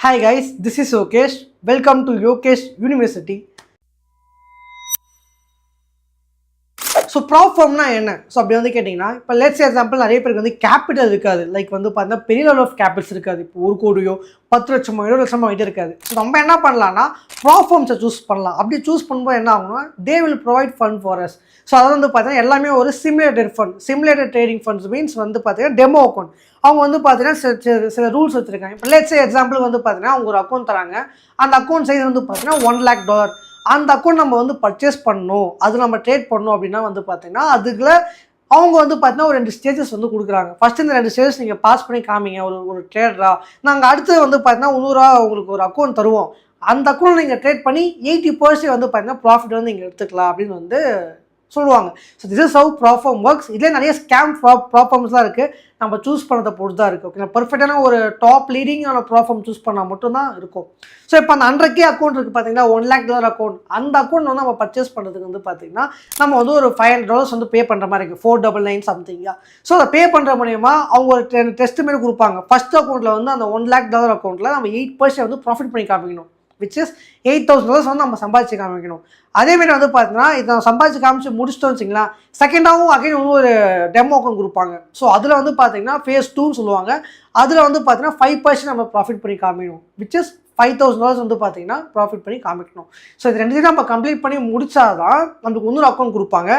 Hi guys, this is Yokesh. Welcome to Yokesh University. So prop ஃபார்ம்னா என்ன? So அப்படி வந்து கேட்டிங்கன்னா, இப்போ லெட்ஸ் எக்ஸாம்பிள் நிறைய பேருக்கு வந்து கேபிட்டல் இருக்காது. லைக் வந்து பார்த்தீங்கன்னா பெரிய லெவல் ஆஃப் கேபிட்டல்ஸ் இருக்காது. இப்போ 1 கோடியோ 10 லட்சமோ 20 லட்சமோ கிட்ட இருக்காது. ஸோ நம்ம என்ன பண்ணலாம்னா ப்ராப் ஃபார்ம்ஸை சூஸ் பண்ணலாம். அப்படி சூஸ் பண்ணும்போது என்ன ஆகும்னா they will provide fund for us. So அதாவது வந்து பார்த்தீங்கன்னா எல்லாமே ஒரு simulated fund. Simulated trading funds means வந்து பார்த்தீங்கன்னா டெமோ அக்கௌண்ட். அவங்க வந்து பார்த்தீங்கன்னா சில ரூல்ஸ் வச்சுருக்காங்க. இப்போ லெட்ஸ் எக்ஸாம்பிள் வந்து பார்த்தீங்கன்னா அவங்க ஒரு அக்கௌண்ட் தராங்க. அந்த அக்கௌண்ட் சைஸ் வந்து பார்த்தீங்கன்னா $1,00,000. அந்த அக்கௌண்ட் நம்ம வந்து பர்ச்சேஸ் பண்ணணும், அது நம்ம ட்ரேட் பண்ணணும் அப்படின்னா வந்து பார்த்தீங்கன்னா அதுக்குள்ள அவங்க வந்து பார்த்தீங்கன்னா ஒரு 2 ஸ்டேஜஸ் வந்து கொடுக்குறாங்க. ஃபர்ஸ்ட் இந்த 2 ஸ்டேஜஸ் நீங்கள் பாஸ் பண்ணி காமிங்க ஒரு ட்ரேடரா. நாங்கள் அடுத்து வந்து பார்த்தீங்கன்னா $100 உங்களுக்கு ஒரு அக்கௌண்ட் தருவோம். அந்த அக்கௌண்ட் நீங்கள் ட்ரேட் பண்ணி 80% வந்து பார்த்தீங்கன்னா ப்ராஃபிட் வந்து நீங்கள் எடுத்துக்கலாம் அப்படின்னு வந்து சொல்லுவாங்க. So this is how prop firm works. இதிலே நிறைய ஸ்கேம் ப்ராஃபார்ம்ஸ்லாம் இருக்குது. நம்ம சூஸ் பண்ணதை பொறுத்து தான் இருக்குது. ஓகே, பர்ஃபெக்டான ஒரு டாப் லீடிங்கான ப்ராஃபார்ம் சூஸ் பண்ணால் மட்டும்தான் இருக்கும். ஸோ இப்போ அந்த 100K அக்கௌண்ட் இருக்குது பார்த்தீங்கன்னா $1,00,000 அக்கௌண்ட். அந்த அக்கௌண்ட் வந்து நம்ம பர்ச்சேஸ் பண்ணுறதுக்கு வந்து பார்த்தீங்கன்னா நம்ம வந்து ஒரு $500 வந்து பே பண்ணுற மாதிரி இருக்குது. 499 சம்திங்கா. ஸோ அதை பே பண்ணுற மூலியமா அவங்க ஒரு டெஸ்ட் மாரி கொடுப்பாங்க. ஃபர்ஸ்ட் அக்கௌண்ட்டில் வந்து அந்த $1,00,000 அக்கௌண்ட்டில் நம்ம 8% வந்து ப்ராஃபிட் பண்ணி காமிக்கணும். விச் இஸ் $8,000 வந்து நம்ம சம்பாதிச்சு காமிக்கணும். அதேமாரி வந்து பார்த்தீங்கன்னா இதை நம்ம சம்பாதிச்சு காமிச்சு முடிச்சிட்டோம் வச்சிங்களா, செகண்டாகவும் அகைன் ஒரு டெமோ அக்கௌண்ட் கொடுப்பாங்க. ஸோ அதில் வந்து பார்த்தீங்கன்னா phase 2 சொல்லுவாங்க. அதில் வந்து பார்த்தீங்கன்னா 5% நம்ம ப்ராஃபிட் பண்ணி காமிக்கணும். விச் இஸ் $5,000 வந்து பார்த்தீங்கன்னா ப்ராஃபிட் பண்ணி காமிக்கணும். ஸோ இது ரெண்டுத்தையும் நம்ம கம்ப்ளீட் பண்ணி முடிச்சாதான் நம்மளுக்கு இன்னொரு அக்கௌண்ட் கொடுப்பாங்க.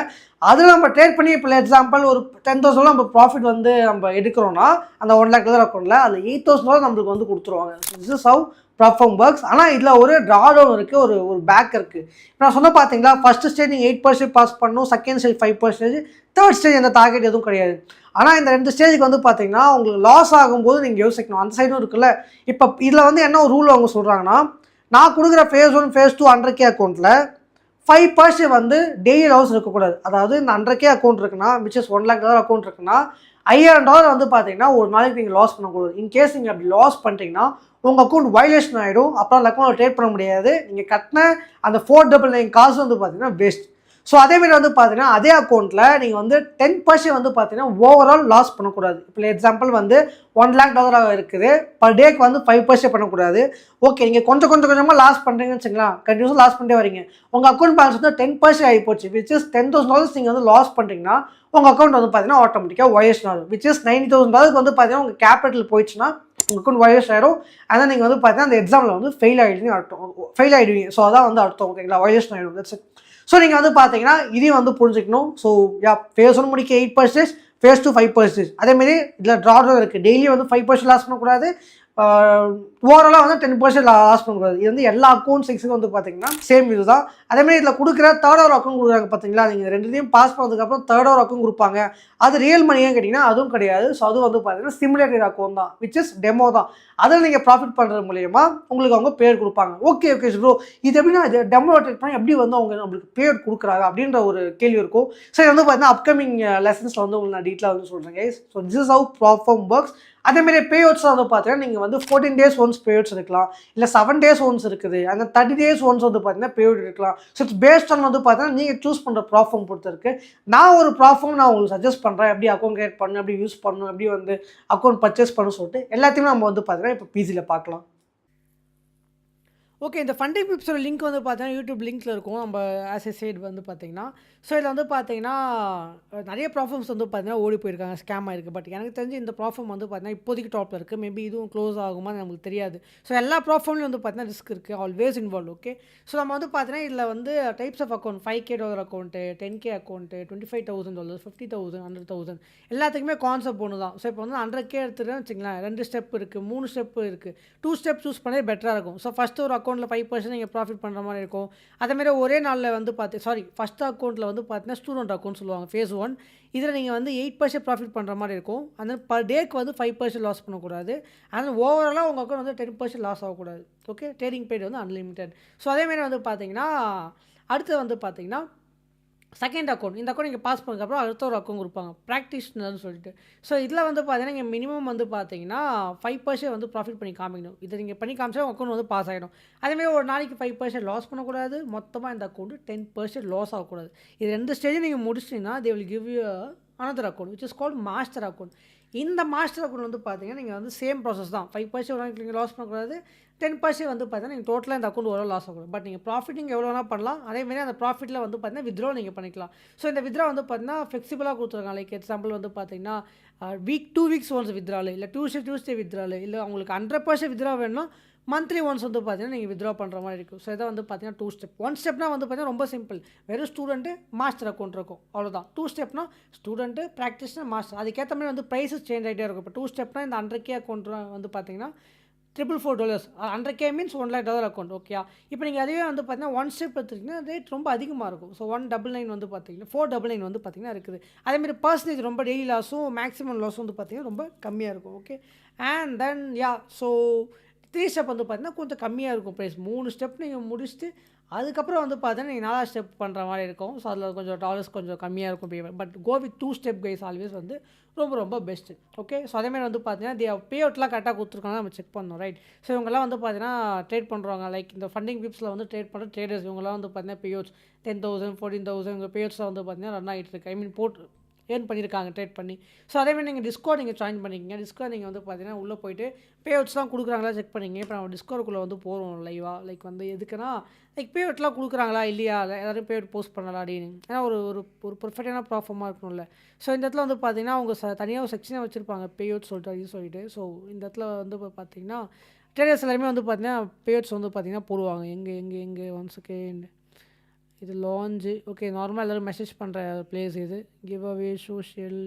அதில் நம்ம ட்ரேட் பண்ணி இப்போ எக்ஸாம்பிள் ஒரு $10,000 நம்ம ப்ராஃபிட் வந்து நம்ம எடுக்கிறோன்னா அந்த $1,00,000 அக்கௌண்ட்டில் அதில் $8,000 நம்மளுக்கு வந்து கொடுத்துருவாங்க. This is how prop firm works. ஆனால் இதில் ஒரு ட்ராடவுன் இருக்குது, ஒரு பேக் இருக்குது. இப்போ நான் சொன்ன பார்த்தீங்களா, ஃபஸ்ட்டு ஸ்டேஜ் நீங்கள் 8% பாஸ் பண்ணணும், செகண்ட் ஸ்டேஜ் 5%, தேர்ட் ஸ்டேஜ் எந்த டார்கெட் எதுவும் கிடையாது. ஆனால் இந்த 2 ஸ்டேஜுக்கு வந்து பார்த்தீங்கன்னா உங்களுக்கு லாஸ் ஆகும்போது நீங்கள் யோசிக்கணும். அந்த சைடும் இருக்குல்ல. இப்போ இதில் வந்து என்ன ஒரு ரூல் அவங்க சொல்கிறாங்கன்னா, நான் கொடுக்குற phase 1 phase 2 100K அக்கௌண்ட்டில் 5% வந்து டெய்லி லாஸ் இருக்கக்கூடாது. அதாவது இந்த 100K அக்கௌண்ட் இருக்குன்னா விச் இஸ் $1,00,000 அக்கௌண்ட் இருக்குன்னா $5,000 வந்து பார்த்தீங்கன்னா ஒரு நாளைக்கு நீங்கள் லாஸ் பண்ணக்கூடாது. இன்கேஸ் நீங்கள் அப்படி லாஸ் பண்ணிட்டீங்கன்னா உங்கள் அக்கௌண்ட் வயலேஷன் ஆகிடும். அப்புறம் அந்த அக்கௌண்ட்டில் ட்ரேட் பண்ண முடியாது. நீங்கள் கட்டின அந்த 499 காசு வந்து பார்த்தீங்கன்னா வேஸ்ட். ஸோ அதேமாதிரி வந்து பார்த்தீங்கன்னா அதே அக்கௌண்ட்டில் நீங்கள் வந்து 10% வந்து பார்த்தீங்கன்னா ஓவரால் லாஸ் பண்ணக்கூடாது. இப்போ எக்ஸாம்பிள் வந்து $1,00,000 இருக்குது, பர் டேக்கு வந்து 5% பண்ணக்கூடாது. ஓகே, நீங்கள் கொஞ்சமாக லாஸ் பண்ணுறீங்கன்னு வச்சுங்களா, கண்டினியூஸாக லாஸ் பண்ணிட்டே வரீங்க. உங்கள் அக்கௌண்ட் பேலன்ஸ் வந்து 10% ஆகி போச்சு. விச் இஸ் $10,000 நீங்கள் வந்து லாஸ் பண்ணுறீங்கன்னா உங்கள் அக்கௌண்ட் வந்து பார்த்தீங்கன்னா ஆட்டோமேட்டிக்காக வயலேஷன் ஆகும். விச் இஸ் $90,000 வந்து பார்த்தீங்கன்னா உங்கள் கேபிட்டல் போயிடுச்சுன்னா உங்கள் அக்கௌண்ட் வயலேஷன் ஆகிடும். அதான் நீங்கள் வந்து பார்த்தீங்கன்னா அந்த எக்ஸாமில் வந்து ஃபெயில் ஆகிடுவீங்க. ஸோ அதான் வந்து அர்த்தம். ஓகேங்களா, வயலேஷன் ஆகிடும். That's it. ஸோ நீங்கள் வந்து பார்த்தீங்கன்னா இதையும் வந்து புரிஞ்சுக்கணும். ஸோ phase 1 முடிக்க 8%, phase 2 5%. அதேமாரி இதில் ட்ராடவுன் இருக்குது. டெய்லி வந்து 5% லாஸ் பண்ணக்கூடாது, ஓவராலாக வந்து 10% லாஸ் பண்ணக்கூடாது. இது வந்து எல்லா அக்கௌண்ட் சைஸுக்கும் வந்து பார்த்தீங்கன்னா சேம் இது தான். அதேமாதிரி இதில் கொடுக்குற தேர்ட் அக்கௌண்ட் கொடுக்குறாங்க பார்த்தீங்களா, நீங்கள் ரெண்டுத்தையும் பாஸ் பண்ணதுக்கப்புறம் தேர்ட் அக்கௌண்ட் கொடுப்பாங்க. அது ரியல் மணியாக கேட்டிங்கன்னா அதுவும் கிடையாது. ஸோ அது வந்து பார்த்தீங்கன்னா சிமுலேட்டட் அக்கௌண்ட் தான், விச் இஸ் டெமோ தான். அதில் நீங்கள் ப்ராஃபிட் பண்ணுறது மூலியமா உங்களுக்கு அவங்க பேர் கொடுப்பாங்க. ஓகே ப்ரோ, இது எப்படின்னா இது டெமோ ட்ரேட் பண்ணி எப்படி வந்து அவங்க நம்மளுக்கு பேர் கொடுக்குறாங்க அப்படின்ற ஒரு கேள்வி இருக்கும். ஸோ இது வந்து பார்த்தீங்கன்னா அப்கமிங் லெசன்ஸில் வந்து உங்களுக்கு நான் டீட்டெயிலாக வந்து சொல்கிறேன் guys. So this is how prop firm works. அதேமாதிரி பேஅவுட்ஸ் வந்து பார்த்தீங்கன்னா நீங்கள் வந்து 14 days ஒன்ஸ் பேஅவுட்ஸ் இருக்கலாம், இல்லை 7 days ஒன்ஸ் இருக்குது, அந்த 30 days ஒன்ஸ் வந்து பார்த்தீங்கன்னா பேஅவுட் இருக்கலாம். ஸோ இட்ஸ் பேஸ்ட் ஆன் வந்து பார்த்தீங்கன்னா நீங்கள் சூஸ் பண்ணுற ப்ராப்ஃபார்ம் பொறுத்து இருக்குது. நான் ஒரு ப்ராப்ஃபார்ம் நான் உங்களுக்கு சஜஸ்ட் பண்ணுறேன், எப்படி அக்கௌண்ட் கிரியேட் பண்ணணும், எப்படி யூஸ் பண்ணணும், எப்படி வந்து அக்கௌண்ட் பர்ச்சேஸ் பண்ணணும்னு சொல்லிட்டு எல்லாத்தையுமே நம்ம வந்து பார்த்தீங்கன்னா இப்போ பிசியில் பார்க்கலாம். ஓகே, இந்த ஃபண்டிங் பிப்ஸோட லிங்க் வந்து பார்த்தீங்கன்னா யூடியூப் லிங்க்கில் இருக்கும். நம்ம ஆஸ் எ சைடு வந்து பார்த்தீங்கன்னா ஸோ இதில் வந்து பார்த்தீங்கன்னா நிறைய ப்ராப்ளம்ஸ் வந்து பார்த்தீங்கன்னா ஓடி போயிருக்காங்க, ஸ்கேம் ஆகிருக்கு. பட் எனக்கு தெரிஞ்சு இந்த ப்ராப்ளம் வந்து பார்த்தீங்கன்னா இப்போதைக்கு டாப்பில் இருக்குது. மேபி இதுவும் க்ளோஸ் ஆகுமா நமக்கு தெரியாது. ஸோ எல்லா ப்ராப்ளம்லையும் வந்து பார்த்தீங்கன்னா ரிஸ்க் இருக்குது, ஆல்வேஸ் இன்வால்வ். ஓகே, ஸோ நம்ம வந்து பார்த்தீங்கன்னா இதில் வந்து types of account $5K account, $10K account, $25,000, $50,000, $100,000 எல்லாத்துக்குமே கான்செப்ட் ஒன்று தான். ஸோ இப்போ வந்து 100K எடுத்துகிட்டேன்னு வச்சுங்களேன், 2 ஸ்டெப் இருக்குது, 3 ஸ்டெப் இருக்குது. 2 ஸ்டெப் சூஸ் பண்ணவே பெட்டராக இருக்கும். ஸோ ஃபஸ்ட்டு ஒரு அக்கௌண்ட்டில் 5% நீங்கள் ப்ராஃபிட் பண்ணுற மாதிரி இருக்கும். அதேமாதிரி ஒரே நாளில் வந்து ஃபஸ்ட் அக்கௌண்ட்டில் வந்து பார்த்தீங்கன்னா ஸ்டூடெண்ட் அக்கௌண்ட் சொல்லுவாங்க, phase 1. இதில் நீங்கள் வந்து 8% ப்ராஃபிட் பண்ணுற மாதிரி இருக்கும். அந்த பர் டேக்கு வந்து 5% லாஸ் பண்ணக்கூடாது. அதனால் ஓவராலாக உங்கள் அக்கௌண்ட் வந்து 10% லாஸ் ஆகக்கூடாது. ஓகே, ட்ரேடிங் பீரியட் வந்து அன்லிமிட்டட். ஸோ அதேமாதிரி வந்து பார்த்தீங்கன்னா அடுத்து வந்து பார்த்தீங்கன்னா செகண்ட் அக்கௌண்ட், இந்த அக்கௌண்ட் நீங்கள் பாஸ் பண்ணதுக்கப்புறம் அடுத்த ஒரு அக்கௌண்ட் கொடுப்பாங்க, ப்ராக்டிஷனர்னு சொல்லிட்டு. ஸோ இதில் வந்து பார்த்தீங்கன்னா நீங்கள் மினிமம் வந்து பார்த்தீங்கன்னா 5% வந்து ப்ராஃபிட் பண்ணி காமிக்கணும். இதை நீங்கள் பண்ணி காமிச்சா அக்கௌண்ட் வந்து பாஸ் ஆகிடும். அதேமாதிரி ஒரு நாளைக்கு 5% லாஸ் பண்ணக்கூடாது, மொத்தமாக இந்த அக்கௌண்ட்டு 10% லாஸ் ஆகக்கூடாது. இது 2 ஸ்டேஜும் நீங்கள் முடிச்சிட்டிங்கன்னா they will give you another account which is called master account. இந்த மாஸ்டர் அக்கௌண்ட் வந்து பார்த்தீங்கன்னா நீங்கள் வந்து சேம் ப்ராசஸ் தான் 5% நீங்கள் லாஸ் பண்ணக்கூடாது 10% வந்து பார்த்தீங்கன்னா நீங்கள் டோட்டலாக இந்த அக்கௌண்ட் ஓரளவு லாஸ் ஆகக்கூடாது பட் நீங்கள் ப்ராஃபிட்டிங் எவ்வளோ வேணால் பண்ணலாம் அதேமாதிரி அந்த ப்ராஃபிட்டில் வந்து பார்த்தீங்கன்னா வித்ட்ரா நீங்கள் பண்ணிக்கலாம் ஸோ இந்த வித்ட்ரா வந்து பார்த்தீங்கன்னா ஃப்ளெக்சிபிளாக கொடுத்துருக்காங்க லைக் எக்ஸாம்பிள் வந்து பார்த்தீங்கன்னா வீக் 2 வீக்ஸ் ஒன்ஸ் வித்ட்ரால் இல்லை டியூஸ்டே வித்ட்ரால் இல்லை உங்களுக்கு 100% வித்ட்ரா வேணும்னா மந்த்லி ஒன்ஸ் வந்து பார்த்தீங்கன்னா நீங்கள் வித்ட்ரா பண்ணுற மாதிரி இருக்கும் ஸோ இதை வந்து பார்த்தீங்கன்னா 2 ஸ்டெப் 1 ஸ்டெப்னா வந்து பார்த்தீங்கன்னா ரொம்ப சிம்பிள் வெறும் ஸ்டூடெண்ட்டு மாஸ்டர் அக்கௌண்ட் இருக்கும் அவ்வளோதான் 2 ஸ்டெப்னா ஸ்டூடெண்ட்டு ப்ராக்டிஷனர் மாஸ்டர் அதுக்கேற்ற மாதிரி வந்து ப்ரைஸஸ் சேஞ்ச் ஆகிட்டே இருக்கும் இப்போ 2 ஸ்டெப்னா இந்த 100K அக்கௌண்ட் வந்து பார்த்தீங்கன்னா $444 100K மீன்ஸ் $1,00,000 அக்கௌண்ட் ஓகே இப்போ நீங்கள் அதுவே வந்து பார்த்தீங்கன்னா 1 ஸ்டெப் எடுத்துக்கிட்டிங்கன்னா ரேட் ரொம்ப அதிகமாக இருக்கும் ஸோ 199 வந்து பார்த்தீங்கன்னா 499 வந்து பார்த்தீங்கன்னா இருக்குது அதேமாதிரி பர்சன்டேஜ் ரொம்ப டெய்லி லாஸும் மேக்ஸிமம் லாஸும் வந்து பார்த்தீங்கன்னா ரொம்ப கம்மியாக இருக்கும் okay and then so 3 step வந்து பார்த்தீங்கன்னா கொஞ்சம் கம்மியாக இருக்கும் ப்ரைஸ் 3 ஸ்டெப் நீங்கள் முடிச்சுட்டு அதுக்கப்புறம் வந்து பார்த்தீங்கன்னா நீங்கள் 4 ஸ்டெப் பண்ணுற மாதிரி இருக்கும் ஸோ அதில் கொஞ்சம் டாலர்ஸ் கொஞ்சம் கம்மியாக இருக்கும் payment but go with 2 step guys always வந்து ரொம்ப ரொம்ப பெஸ்ட்டு ஓகே ஸோ அதேமாதிரி வந்து பார்த்தீங்கன்னா பே அவுட்லாம் கரெக்டாக கொடுத்துருக்காங்க நம்ம செக் பண்ணணும் ரைட் ஸோ இவங்கெல்லாம் வந்து பார்த்தீங்கன்னா ட்ரேட் பண்ணுறாங்க லைக் இந்த ஃபண்டிங் விப்ஸில் வந்து ட்ரேட் பண்ணுற ட்ரேடர்ஸ் இவங்கெல்லாம் வந்து பார்த்தீங்கன்னா பே அவுட்ஸ் 10,000 14,000 இவங்க பே அவுட்ஸில் வந்து பார்த்தீங்கன்னா ரன் ஆகிட்டு இருக்கு ஐ மீன் போட்டு ஏர்ன் பண்ணியிருக்காங்க ட்ரேட் பண்ணி ஸோ அதேமாதிரி நீங்கள் டிஸ்கவுண்ட் நீங்கள் ஜாயின் பண்ணிக்கிங்க டிஸ்கவுண்ட் நீங்கள் வந்து பார்த்தீங்கன்னா உள்ளே போய்ட்டு பே அவுட்ஸ்லாம் கொடுக்குறாங்களா செக் பண்ணிங்க இப்போ நம்ம டிஸ்கவுண்ட்குள்ளே வந்து போகிறோம் லைவாக லைக் வந்து எதுக்குன்னா லைக் பே அவுட்லாம் கொடுக்குறாங்களா இல்லையா எல்லோரும் பே அவுட் போஸ்ட் பண்ணலாம் அப்படின்னு ஏன்னா ஒரு ஒரு பர்ஃபெக்டான ப்ராஃபமாக இருக்கணும்ல ஸோ இந்த இடத்துல வந்து பார்த்தீங்கன்னா அவங்க தனியாக ஒரு செக்ஷனாக வச்சுருப்பாங்க பே அவுட் சொல்லிட்டு ஸோ இந்த இடத்துல வந்து பார்த்தீங்கன்னா ட்ரேடர்ஸ் எல்லாருமே வந்து பார்த்தீங்கன்னா பே அவுட்ஸ் வந்து பார்த்தீங்கன்னா போடுவாங்க எங்கே ஒன் செகண்ட் இது லான்ச்சு ஓகே நார்மலாக எல்லோரும் மெசேஜ் பண்ணுற பிளேஸ் இது கிவ் அவே சோஷியல்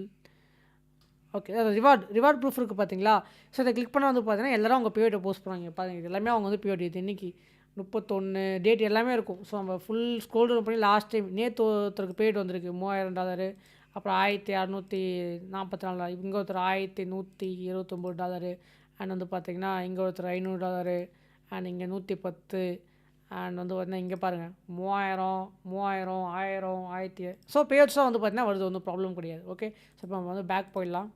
ஓகே அது ரிவார்ட் ப்ரூஃப் இருக்குது பார்த்தீங்களா ஸோ இதை கிளிக் பண்ண வந்து பார்த்தீங்கன்னா எல்லோரும் அவங்க பேயோட்டை போஸ்ட் பண்ணுவாங்க பாருங்க இது எல்லாமே அவங்க வந்து பேயோட் இது இன்றைக்கி 31 டேட் எல்லாமே இருக்கும் ஸோ நம்ம ஃபுல் ஸ்க்ரோல் டவுன் பண்ணி லாஸ்ட் டைம் நேற்று ஒருத்தருக்கு பேய்ட்டு வந்திருக்கு $3,000 அப்புறம் $1,644 இங்கே ஒருத்தர் $1,129 அண்ட் வந்து பார்த்தீங்கன்னா இங்கே ஒருத்தர் $500 அண்ட் இங்கே 110 அண்ட் வந்து பார்த்தீங்கன்னா இங்கே பாருங்கள் 3000 1000 1000 ஸோ பேட்ஸாக வந்து பார்த்தீங்கன்னா வருது ஒன்றும் ப்ராப்ளம் கிடையாது ஓகே ஸோ இப்போ நம்ம வந்து பேக் போயிடலாம்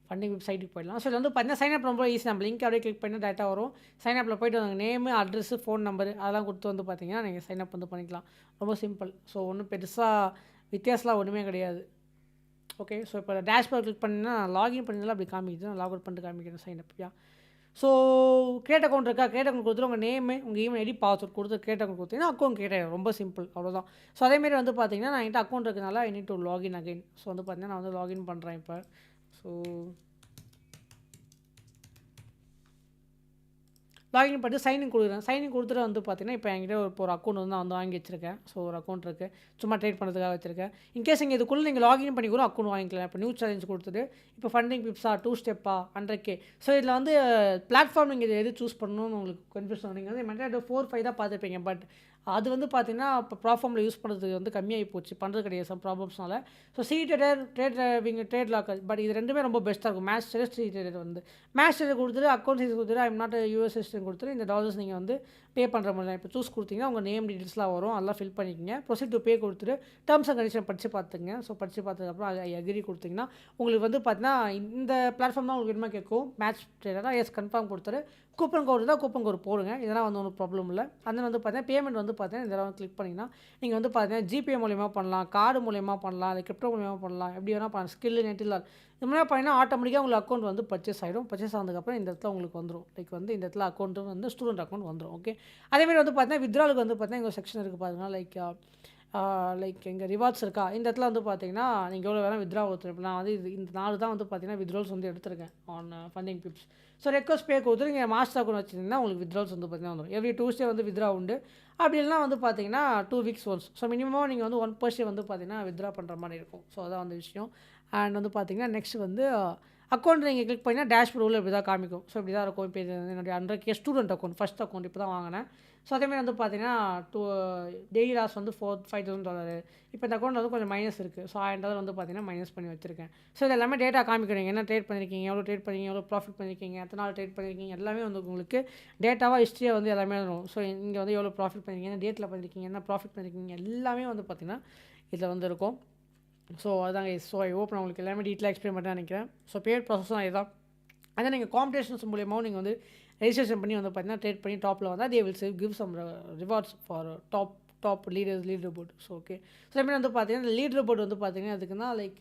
ஃபண்டிங் வெப்சைட்டுக்கு போயிடலாம் ஸோ இது வந்து பார்த்தீங்கன்னா சைன்அப் ரொம்ப ஈஸி நம்ம லிங்க் அப்படியே கிளிக் பண்ணி டேட்டா வரும் சைன்அப்பில் போய்ட்டு வந்து நேமு அட்ரஸு ஃபோன் நம்பர் அதெல்லாம் கொடுத்து வந்து பார்த்தீங்கன்னா நீங்கள் சைன்அப் வந்து பண்ணிக்கலாம் ரொம்ப சிம்பிள் ஸோ ஒன்றும் பெருசாக வித்தியாசம்லாம் ஒன்றுமே கிடையாது ஓகே ஸோ இப்போ டேஷ்போர்ட் கிளிக் பண்ணிங்கன்னா லாகின் பண்ணிங்கன்னா அப்படி காமிக்குது நான் லாக் அவுட் பண்ணிட்டு காமிக்கிறேன் சைன்அப் ஸோ கிரியேட் அக்கௌண்ட் இருக்கா கிரியேட் அக்கௌண்ட் கொடுத்துட்டு உங்கள் நேமு உங்கள் இமெயில் ஐடி பாஸ்வேர்ட் கொடுத்து கிரியேட் அக்கௌண்ட் கொடுத்தீங்கன்னா அக்கௌண்ட் கிரியேட் ஆகிடும் ரொம்ப சிம்பிள் அவ்வளோதான் ஸோ அதேமாரி வந்து பார்த்தீங்கன்னா நான் என்கிட்ட அக்கௌண்ட் இருக்கிறதுனால I need to login again so வந்து பார்த்தீங்கன்னா நான் வந்து லாகின் பண்ணுறேன் இப்போ ஸோ லாகின் பண்ணி சைனிங் கொடுக்குறேன் சைனிங் கொடுத்துட்டு வந்து பார்த்தீங்கன்னா இப்போ என்கிட்ட ஒரு அக்கௌண்ட் வந்து நான் வந்து வாங்கி வச்சிருக்கேன் ஸோ ஒரு அக்கௌண்ட் இருக்குது சும்மா ட்ரேட் பண்ணுறதுக்காக வச்சிருக்கேன் இன்கேஸ் நீங்கள் இதுக்குள்ளே நீங்கள் லாகின் பண்ணி கூட அக்கௌண்ட் வாங்கிக்கலாம் இப்போ நியூ சேலஞ்ச் கொடுத்துட்டு இப்போ ஃபண்டிங் பிப்ஸா 2 ஸ்டெப்பா 100K ஸோ இதில் வந்து பிளாட்ஃபார்ம் நீங்கள் எது சூஸ் பண்ணணும்னு உங்களுக்கு கன்ஃபியூஷன் நீங்கள் வந்து மெட்டா 4-5 தான் பார்த்துருப்பீங்க பட் அது வந்து பார்த்தீங்கன்னா இப்போ ப்ளாட்ஃபார்மில் யூஸ் பண்ணுறதுக்கு வந்து கம்மியாகி போச்சு பண்ணுறது கிடையாது சம் ப்ராப்ளம்ஸ்னால ஸோ ட்ரேட் லாக்கர் பட் இது ரெண்டுமே ரொம்ப பெஸ்ட்டாக இருக்கும் மேட்ச் ட்ரேடர் வந்து மேட்ச் ட்ரேடர் கொடுத்துட்டு அக்கௌண்ட் சைஸ் கொடுத்துட்டு ஐம் நாட் யூஎஸ் சிஸ்டம் கொடுத்துட்டு இந்த டாலர்ஸ் நீங்கள் வந்து பே பண்ணுற மாதிரி இப்போ சூஸ் கொடுத்தீங்கன்னா உங்கள் நேம் டீட்டெயில்ஸ்லாம் வரும் அதெல்லாம் ஃபில் பண்ணிக்கிங்க ப்ரொசீட் டு பே கொடுத்துட்டு டேர்ம்ஸ் அண்ட் கண்டிஷன் படித்து பார்த்துங்க ஸோ படித்து பார்த்ததுக்கப்புறம் அக்ரி கொடுத்தீங்கன்னா உங்களுக்கு வந்து பார்த்தீங்கன்னா இந்த பிளாட்ஃபார்ம் தான் உங்களுக்கு என்ன கேட்கும் மேட்ச் ட்ரேடராக எஸ் கன்ஃபார்ம் கொடுத்துட்டு கூப்பன் கோடு தான் கூப்பன் கோடு போடுங்க இதெல்லாம் வந்து ஒன்றும் ப்ராப்ளம் இல்லை அந்த வந்து பார்த்தீங்கன்னா பேமெண்ட் வந்து பார்த்தீங்கன்னா இதெல்லாம் கிளிக் பண்ணிங்கன்னா நீங்கள் வந்து பார்த்தீங்கன்னா ஜிபே மூலியமாக பண்ணலாம் கார்டு மூலியமாக பண்ணலாம் இல்லை கிரிப்டோ மூலியமாக பண்ணலாம் எப்படி வேணால் பண்ணலாம் ஸ்கில் நெட்டில் இது மாதிரி பண்ணிங்கன்னா ஆட்டோமேட்டிக்காக உங்களுக்கு அக்கௌண்ட் வந்து பர்ச்சேஸ் ஆகிடும் பர்ச்சேஸ் ஆனதுக்கப்புறம் இந்த இடத்துல உங்களுக்கு வந்துடும் லைக் வந்து இந்த இடத்துல அக்கௌண்ட்டு வந்து ஸ்டூடெண்ட் அக்கௌண்ட் வந்துடும் ஓகே அதேமாதிரி வந்து பார்த்தீங்கன்னா வித்ட்ராலுக்கு வந்து பார்த்தீங்கன்னா இங்கே செக்ஷன் இருக்குது பார்த்தீங்கன்னா லைக் எங்கள் ரிவார்ட்ஸ் இருக்கா இந்த இடத்துல வந்து பார்த்தீங்கன்னா நீங்கள் எவ்வளோ வேணால் வித்ட்ரா கொடுத்துருப்பேன் நான் வந்து இந்த 4 தான் வந்து பார்த்தீங்கன்னா வித்ட்ரால்ஸ் வந்து எடுத்திருக்கேன் on funding pips so request pay கொடுத்துட்டு நீங்கள் மாஸ்டர் அக்கௌண்ட் வச்சிருந்தீங்கன்னா உங்களுக்கு வித்ட்ரால்ஸ் வந்து பார்த்தீங்கன்னா வந்துடும் எவ்ரி டியூஸ்டே வந்து வித்ட்ரா உண்டு அப்படி இல்லைனா வந்து பார்த்தீங்கன்னா 2 வீக்ஸ் ஒன்ஸ் ஸோ மினிமம் நீங்கள் வந்து 1% வந்து பார்த்தீங்கன்னா வித்ட்ரா பண்ணுற மாதிரி இருக்கும் ஸோ அதான் வந்து விஷயம் அண்ட் வந்து பார்த்தீங்கன்னா நெக்ஸ்ட் வந்து அக்கௌண்ட் நீங்கள் கிளிக் பண்ணிங்கன்னா டேஷ்போர்ட் உள்ள இப்படி தான் காமிக்கும் ஸோ இப்படி தான் இருக்கும் இப்போ இது என்னுடைய 100K student account first account இப்போ தான் வாங்கினேன் ஸோ அதேமாதிரி வந்து பார்த்தீங்கன்னா டெய்லி லாஸ் வந்து $5,000 இப்போ இந்த அக்கௌண்ட் வந்து கொஞ்சம் மைனஸ் இருக்குது ஸோ $1000 வந்து பார்த்தீங்கன்னா மைனஸ் பண்ணி வச்சிருக்கேன் ஸோ இது எல்லாமே டேட்டா காமிக்கிறீங்க என்ன ட்ரேட் பண்ணியிருக்கீங்க எவ்வளோ ட்ரேட் பண்ணிருக்கீங்க எவ்வளோ ப்ராஃபிட் பண்ணியிருக்கீங்க எத்தனை நாள் ட்ரேட் பண்ணியிருக்கீங்க எல்லாமே வந்து உங்களுக்கு டேட்டாவாக ஹிஸ்ட்ரியாக வந்து எல்லாமே வரும் ஸோ இங்கே வந்து எவ்வளோ ப்ராஃபிட் பண்ணியிருக்கீங்க என்ன டேட்டில் பண்ணியிருக்கீங்க என்ன ப்ராஃபிட் பண்ணியிருக்கீங்க எல்லாமே வந்து பார்த்தீங்கன்னா இதில் வந்து இருக்கும் ஸோ அதாங்க ஸோ ஐ ஹோப் நான் உங்களுக்கு எல்லாமே டீட்டெயிலாக எக்ஸ்பிளைன் பண்ணி நினைக்கிறேன் ஸோ பேட் ப்ராசஸும் இதுதான் அதே நீங்கள் காம்படிஷன்ஸ் மூலியமாகவும் நீங்கள் வந்து ரெஜிஸ்ட்ரேஷன் பண்ணி வந்து பார்த்தீங்கன்னா ட்ரேட் பண்ணி டாப்பில் வந்தால் they will give some rewards for top leaderboard. So okay, சில பேர் வந்து பார்த்தீங்கன்னா லீடர் போர்டு வந்து பார்த்தீங்கன்னா அதுக்குன்னா லைக்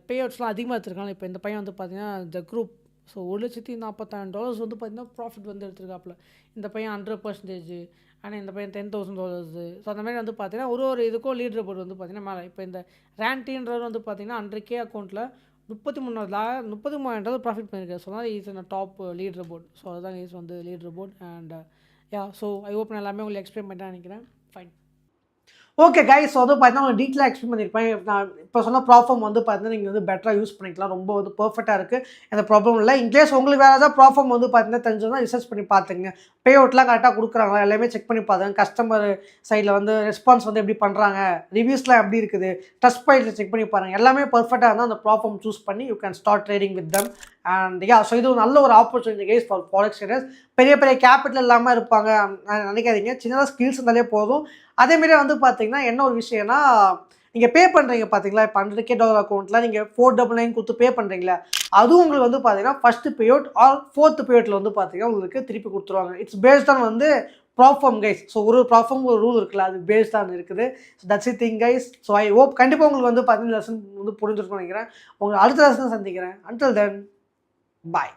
பே அவுட்ஸ்லாம் அதிகமாக எடுத்துருக்காங்க. இப்போ இந்த பையன் வந்து பார்த்தீங்கன்னா த குரூப், ஸோ $1,40,000 வந்து பார்த்தீங்கன்னா ப்ராஃபிட் வந்து எடுத்துருக்காப்புல. இந்த பையன் 100%, ஆனால் இந்த பையன் $10,000. ஸோ அந்த மாதிரி வந்து பார்த்தீங்கன்னா ஒரு இதுக்கும் லீடர் போர்டு வந்து பார்த்தீங்கன்னா மேலே. இப்போ இந்த ரேண்டின்றவர் வந்து பார்த்தீங்கன்னா 100K அக்கௌண்ட்டில் $33,000 ப்ராஃபிட் பண்ணியிருக்காரு. ஸோ அதனால் இஸ் இந்த டாப் லீடர் போர்டு. ஸோ அதுதான் இஸ் வந்து leader board. And so I hope நான் எல்லாமே உங்களுக்கு எக்ஸ்பிளைன் பண்ணிட்டேன் நினைக்கிறேன். ஃபைன். ஓகே கைஸ், ஸோ வந்து பார்த்தீங்கன்னா உங்களுக்கு டீட்டெயிலாக எக்ஸ்பிளைன் பண்ணியிருப்பேன். நான் இப்போ சொன்ன ப்ராஃபார்ம் வந்து பார்த்தீங்கன்னா நீங்கள் வந்து பெட்டராக யூஸ் பண்ணிக்கலாம். ரொம்ப வந்து பர்ஃபெக்டாக இருக்குது, எந்த ப்ராப்ளம் இல்லை. இன்கேஸ் உங்களுக்கு வேறு ஏதாவது ப்ராஃபார்ம் வந்து பார்த்தீங்கன்னா தெரிஞ்சதுன்னா ரிசர்ச் பண்ணி பார்த்துங்க. பே அவுட்லாம் கரெக்டாக கொடுக்குறாங்களா எல்லாமே செக் பண்ணி பார்த்துங்க. கஸ்டமர் சைடில் வந்து ரெஸ்பான்ஸ் வந்து எப்படி பண்ணுறாங்க, ரிவ்யூஸ்லாம் எப்படி இருக்குது, ட்ரஸ்ட் ப்ரைஸில் செக் பண்ணி பாருங்கள். எல்லாமே பர்ஃபெக்டாக இருந்தால் அந்த ப்ராஃபார்ம் சூஸ் பண்ணி you can start trading with them. And so இது ஒரு நல்ல ஒரு opportunity guys for forex traders. பெரிய பெரிய கேபிட்டல் இல்லாமல் இருப்பாங்க நினைக்காதீங்க, சின்னதாக ஸ்கில்ஸ் இருந்தாலே போதும். அதேமாரி வந்து பார்த்தீங்கன்னா என்ன ஒரு விஷயம்னா, நீங்கள் பே பண்ணுறீங்க பார்த்தீங்களா, இப்போ $100K அக்கௌண்ட்டில் நீங்கள் 499 கொடுத்து பே பண்ணுறீங்களா, அதுவும் உங்களுக்கு வந்து பார்த்தீங்கன்னா first payout or 4th பே அவுட்டில் வந்து பார்த்தீங்கன்னா உங்களுக்கு திருப்பி கொடுத்துருவாங்க. இட்ஸ் பேஸ்ட் ஆன் வந்து ப்ராஃபார்ம் கைஸ். ஸோ ஒரு ப்ராஃபார்ம் ஒரு ரூல் இருக்குல்ல, அது பேஸ்ட் ஆன் இருக்குது. So that's it thing guys. So I hope கண்டிப்பாக உங்களுக்கு வந்து பார்த்தீங்கன்னா லெசன் வந்து புரிஞ்சிருக்கும்னு நினைக்கிறேன். உங்களை அடுத்த லெசன் சந்திக்கிறேன். அன்டில் தென் பாய்.